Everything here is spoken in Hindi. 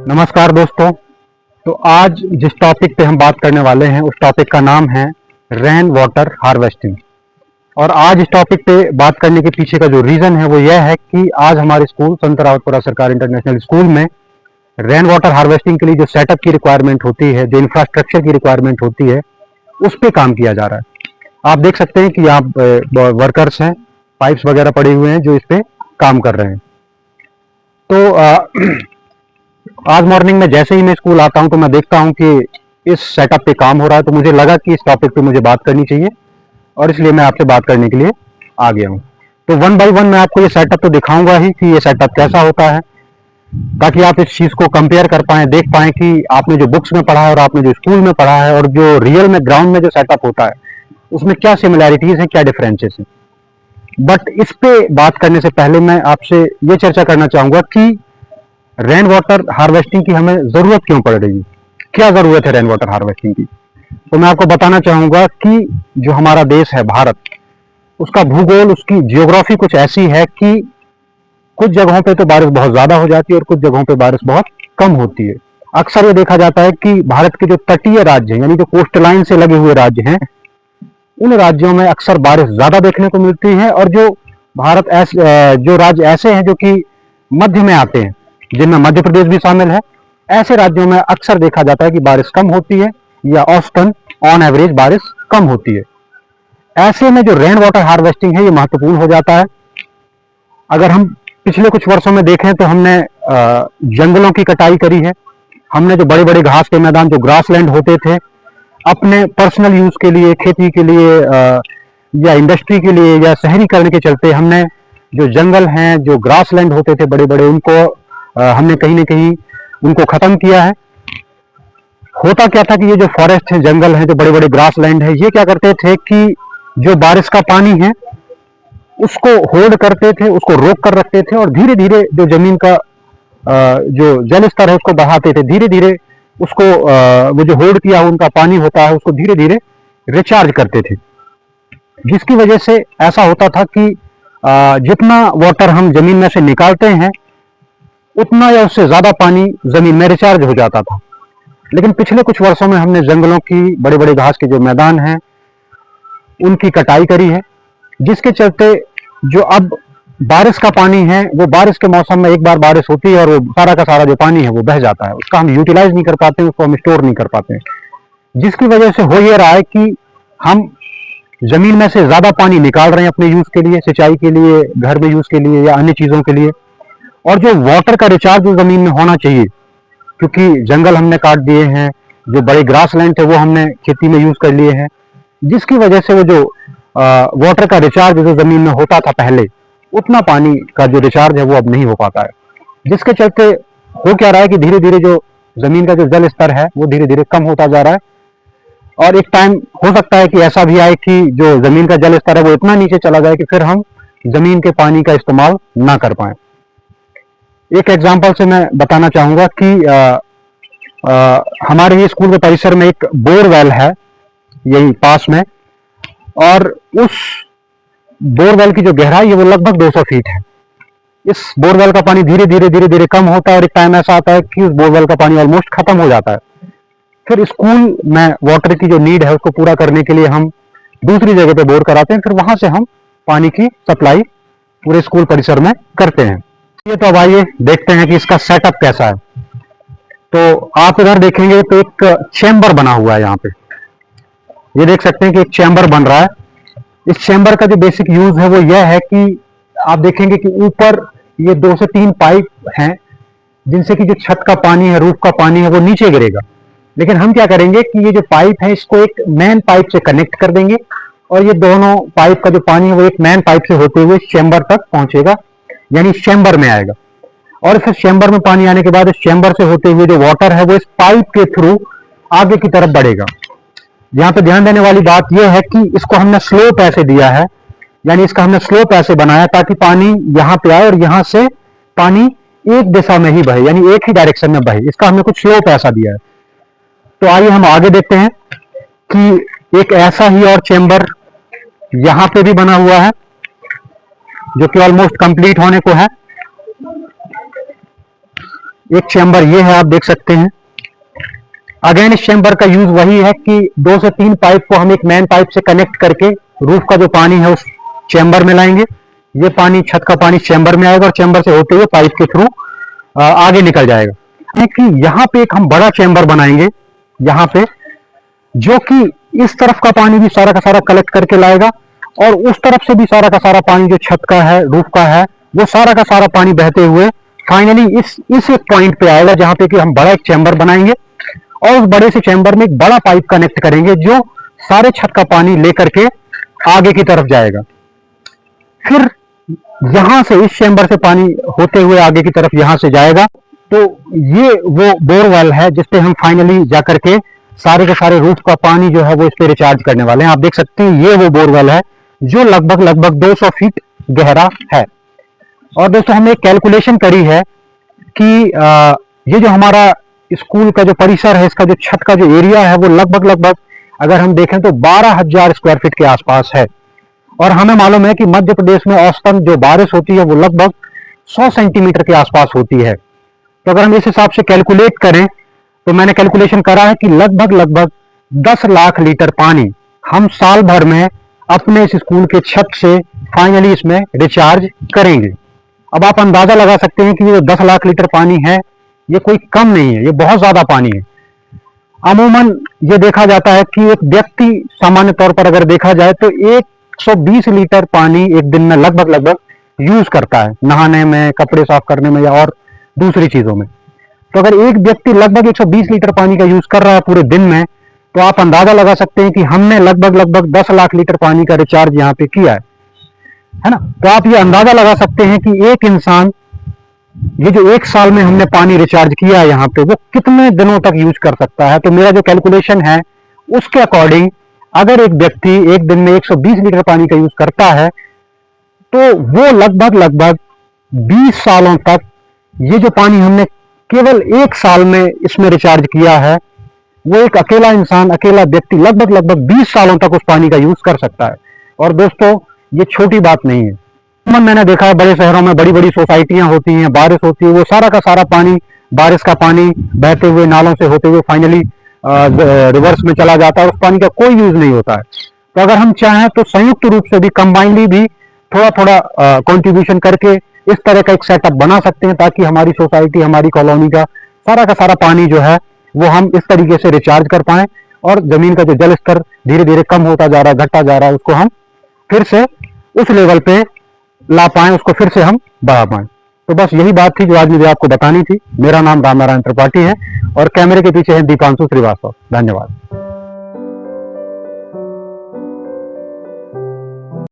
नमस्कार दोस्तों। तो आज जिस टॉपिक पे हम बात करने वाले हैं उस टॉपिक का नाम है रेन वाटर हार्वेस्टिंग। और आज इस टॉपिक पे बात करने के पीछे का जो रीज़न है वो यह है कि आज हमारे स्कूल संत रावतपुरा सरकारी इंटरनेशनल स्कूल में रेन वाटर हार्वेस्टिंग के लिए जो सेटअप की रिक्वायरमेंट होती है, जो इंफ्रास्ट्रक्चर की रिक्वायरमेंट होती है, उस पर काम किया जा रहा है। आप देख सकते हैं कि यहाँ वर्कर्स हैं, पाइप्स वगैरह पड़े हुए हैं जो इस पे काम कर रहे हैं। तो आज मॉर्निंग में जैसे ही मैं स्कूल आता हूं तो मैं देखता हूं कि इस सेटअप पे काम हो रहा है, तो मुझे लगा कि इस टॉपिक पे मुझे बात करनी चाहिए और इसलिए मैं आपसे बात करने के लिए आ गया हूं। तो वन बाय वन मैं आपको ये सेटअप तो दिखाऊंगा ही कि ये सेटअप कैसा होता है, ताकि आप इस चीज को कंपेयर कर पाएं, देख पाएं कि आपने जो बुक्स में पढ़ा है और आपने जो स्कूल में पढ़ा है और जो रियल में ग्राउंड में जो सेटअप होता है उसमें क्या सिमिलैरिटीज हैं, क्या डिफरेंसेस हैं। बट इस पे बात करने से पहले मैं आपसे ये चर्चा करना चाहूंगा कि रेन वाटर हार्वेस्टिंग की हमें जरूरत क्यों पड़ रही है, क्या जरूरत है रेन वाटर हार्वेस्टिंग की। तो मैं आपको बताना चाहूंगा कि जो हमारा देश है भारत, उसका भूगोल, उसकी जियोग्राफी कुछ ऐसी है कि कुछ जगहों पे तो बारिश बहुत ज्यादा हो जाती है और कुछ जगहों पे बारिश बहुत कम होती है। अक्सर ये देखा जाता है कि भारत के जो तटीय राज्य हैं, यानी जो कोस्ट लाइन से लगे हुए राज्य हैं, उन राज्यों में अक्सर बारिश ज्यादा देखने को मिलती है। और जो राज्य ऐसे हैं जो कि मध्य में आते हैं, जिनमें मध्य प्रदेश भी शामिल है, ऐसे राज्यों में अक्सर देखा जाता है कि बारिश कम होती है या औसतन ऑन एवरेज बारिश कम होती है। ऐसे में जो रेन वाटर हार्वेस्टिंग है ये महत्वपूर्ण हो जाता है। अगर हम पिछले कुछ वर्षों में देखें तो हमने जंगलों की कटाई करी है, हमने जो बड़े बड़े घास के मैदान, जो ग्रास लैंड होते थे, अपने पर्सनल यूज के लिए, खेती के लिए या इंडस्ट्री के लिए या शहरीकरण के चलते हमने जो जंगल हैं, जो ग्रास लैंड होते थे बड़े बड़े, उनको हमने कहीं ना कहीं उनको खत्म किया है। होता क्या था कि ये जो फॉरेस्ट है, जंगल है, जो बड़े बड़े ग्रास लैंड है, ये क्या करते थे कि जो बारिश का पानी है उसको होल्ड करते थे, उसको रोक कर रखते थे और धीरे धीरे जो जमीन का जो जल स्तर है उसको बढ़ाते थे। धीरे धीरे उसको वो जो होल्ड किया हुआ उनका पानी होता है उसको धीरे धीरे रिचार्ज करते थे, जिसकी वजह से ऐसा होता था कि जितना वाटर हम जमीन में से निकालते हैं उतना या उससे ज्यादा पानी जमीन में रिचार्ज हो जाता था। लेकिन पिछले कुछ वर्षों में हमने जंगलों की, बड़े बड़े घास के जो मैदान हैं, उनकी कटाई करी है, जिसके चलते जो अब बारिश का पानी है वो बारिश के मौसम में एक बार बारिश होती है और वो सारा का सारा जो पानी है वो बह जाता है, उसका हम यूटिलाइज नहीं कर पाते हैं, उसको हम स्टोर नहीं कर पाते हैं। जिसकी वजह से हो ये रहा है कि हम जमीन में से ज्यादा पानी निकाल रहे हैं अपने यूज के लिए, सिंचाई के लिए, घर में यूज के लिए या अन्य चीजों के लिए। और जो वाटर का रिचार्ज जो जमीन में होना चाहिए, क्योंकि जंगल हमने काट दिए हैं, जो बड़े ग्रास लैंड थे वो हमने खेती में यूज कर लिए हैं, जिसकी वजह से वो जो वाटर का रिचार्ज जो जमीन में होता था पहले, उतना पानी का जो रिचार्ज है वो अब नहीं हो पाता है। जिसके चलते हो क्या रहा है कि धीरे धीरे जो जमीन का जो जल स्तर है वो धीरे धीरे कम होता जा रहा है। और एक टाइम हो सकता है कि ऐसा भी आए कि जो जमीन का जल स्तर है वो इतना नीचे चला जाए कि फिर हम जमीन के पानी का इस्तेमाल ना कर पाए। एक एग्जाम्पल से मैं बताना चाहूंगा कि हमारे ही स्कूल के परिसर में एक बोरवेल है यही पास में, और उस बोरवेल की जो गहराई है वो लगभग 200 फीट है। इस बोरवेल का पानी धीरे धीरे धीरे धीरे कम होता है और एक टाइम ऐसा आता है कि उस बोरवेल का पानी ऑलमोस्ट खत्म हो जाता है। फिर स्कूल में वाटर की जो नीड है उसको पूरा करने के लिए हम दूसरी जगह पे बोर कराते हैं, फिर वहां से हम पानी की सप्लाई पूरे स्कूल परिसर में करते हैं। ये तो अब आइए देखते हैं कि इसका सेटअप कैसा है। तो आप इधर देखेंगे तो एक चैम्बर बना हुआ है यहाँ पे, ये देख सकते हैं कि एक चैम्बर बन रहा है। इस चैम्बर का जो बेसिक यूज है वो यह है कि आप देखेंगे कि ऊपर ये 2 से 3 पाइप हैं, जिनसे कि जो छत का पानी है, रूफ का पानी है, वो नीचे गिरेगा। लेकिन हम क्या करेंगे कि ये जो पाइप है इसको एक मेन पाइप से कनेक्ट कर देंगे और ये दोनों पाइप का जो पानी है वो एक मेन पाइप से होते हुए चैम्बर तक पहुंचेगा, यानी चैम्बर में आएगा। और फिर चैम्बर में पानी आने के बाद इस चैम्बर से होते हुए जो वाटर है वो इस पाइप के थ्रू आगे की तरफ बढ़ेगा। यहाँ पे ध्यान देने वाली बात यह है कि इसको हमने स्लोप ऐसे दिया है, यानी इसका हमने स्लोप ऐसे बनाया ताकि पानी यहाँ पे आए और यहाँ से पानी एक दिशा में ही बहे, यानी एक ही डायरेक्शन में बहे। इसका हमने कुछ स्लोप ऐसा दिया है। तो आइए हम आगे देखते हैं कि एक ऐसा ही और चेंबर यहां पे भी बना हुआ है जो कि ऑलमोस्ट कंप्लीट होने को है। एक चैम्बर ये है, आप देख सकते हैं। अगेन इस चैम्बर का यूज वही है कि 2 से 3 पाइप को हम एक मेन पाइप से कनेक्ट करके रूफ का जो पानी है उस चैम्बर में लाएंगे। ये पानी, छत का पानी चैम्बर में आएगा और चैम्बर से होते हुए पाइप के थ्रू आगे निकल जाएगा। कि यहाँ पे एक हम बड़ा चैम्बर बनाएंगे यहाँ पे, जो कि इस तरफ का पानी भी सारा का सारा कलेक्ट करके लाएगा और उस तरफ से भी सारा का सारा पानी जो छत का है, रूफ का है, वो सारा का सारा पानी बहते हुए फाइनली इस एक पॉइंट पे आएगा जहां पे कि हम बड़ा एक चैम्बर बनाएंगे और उस बड़े से चैम्बर में एक बड़ा पाइप कनेक्ट करेंगे जो सारे छत का पानी लेकर के आगे की तरफ जाएगा। फिर यहां से इस चैम्बर से पानी होते हुए आगे की तरफ यहां से जाएगा। तो ये वो बोरवेल है जिसपे हम फाइनली जाकर के सारे के सारे रूफ का पानी जो है वो इस पे रिचार्ज करने वाले हैं। आप देख सकते हैं ये वो बोरवेल है जो लगभग 200 फीट गहरा है। और दोस्तों हमने एक कैलकुलेशन करी है कि ये जो हमारा स्कूल का जो परिसर है, इसका जो छत का जो एरिया है वो लगभग अगर हम देखें तो 12,000 स्क्वायर फीट के आसपास है। और हमें मालूम है कि मध्य प्रदेश में औसतन जो बारिश होती है वो लगभग 100 सेंटीमीटर के आसपास होती है। तो अगर हम इस हिसाब से कैलकुलेट करें तो मैंने कैलकुलेशन करा है कि लगभग 10 लाख लीटर पानी हम साल भर में अपने इस स्कूल के छत से फाइनली इसमें रिचार्ज करेंगे। अब आप अंदाजा लगा सकते हैं कि ये 10 लाख लीटर पानी है, ये कोई कम नहीं है, ये बहुत ज्यादा पानी है। अमूमन ये देखा जाता है कि एक व्यक्ति सामान्य तौर पर अगर देखा जाए तो 120 लीटर पानी एक दिन में लगभग यूज करता है, नहाने में, कपड़े साफ करने में या और दूसरी चीजों में। तो अगर एक व्यक्ति लगभग 120 लीटर पानी का यूज कर रहा है पूरे दिन में, तो आप अंदाजा लगा सकते हैं कि हमने लगभग 10 लाख लीटर पानी का रिचार्ज यहाँ पे किया है ना। तो आप ये अंदाजा लगा सकते हैं कि एक इंसान, ये जो 1 साल में हमने पानी रिचार्ज किया है यहाँ पे, वो कितने दिनों तक यूज कर सकता है। तो मेरा जो कैलकुलेशन है उसके अकॉर्डिंग अगर एक व्यक्ति एक दिन में 120 लीटर पानी का यूज करता है तो वो लगभग 20 सालों तक ये जो पानी हमने केवल 1 साल में इसमें रिचार्ज किया है, वो एक अकेला इंसान, अकेला व्यक्ति लगभग 20 सालों तक उस पानी का यूज कर सकता है। और दोस्तों ये छोटी बात नहीं है। मैंने देखा है बड़े शहरों में बड़ी बड़ी सोसाइटियां होती हैं, बारिश होती है, वो सारा का सारा पानी, बारिश का पानी बहते हुए नालों से होते हुए फाइनली रिवर्स में चला जाता है और उस पानी का कोई यूज नहीं होता है। तो अगर हम चाहें तो संयुक्त रूप से भी, कंबाइनली भी थोड़ा कंट्रीब्यूशन करके इस तरह का एक सेटअप बना सकते हैं ताकि हमारी सोसाइटी, हमारी कॉलोनी का सारा पानी जो है वो हम इस तरीके से रिचार्ज कर पाएं और जमीन का जो जल स्तर धीरे धीरे कम होता जा रहा है, घटता जा रहा है, उसको हम फिर से उस लेवल पे ला पाएं, उसको फिर से हम बढ़ा पाएं। तो बस यही बात थी जो आज मुझे आपको बतानी थी। मेरा नाम राम नारायण त्रिपाठी है और कैमरे के पीछे है दीपांशु श्रीवास्तव। धन्यवाद।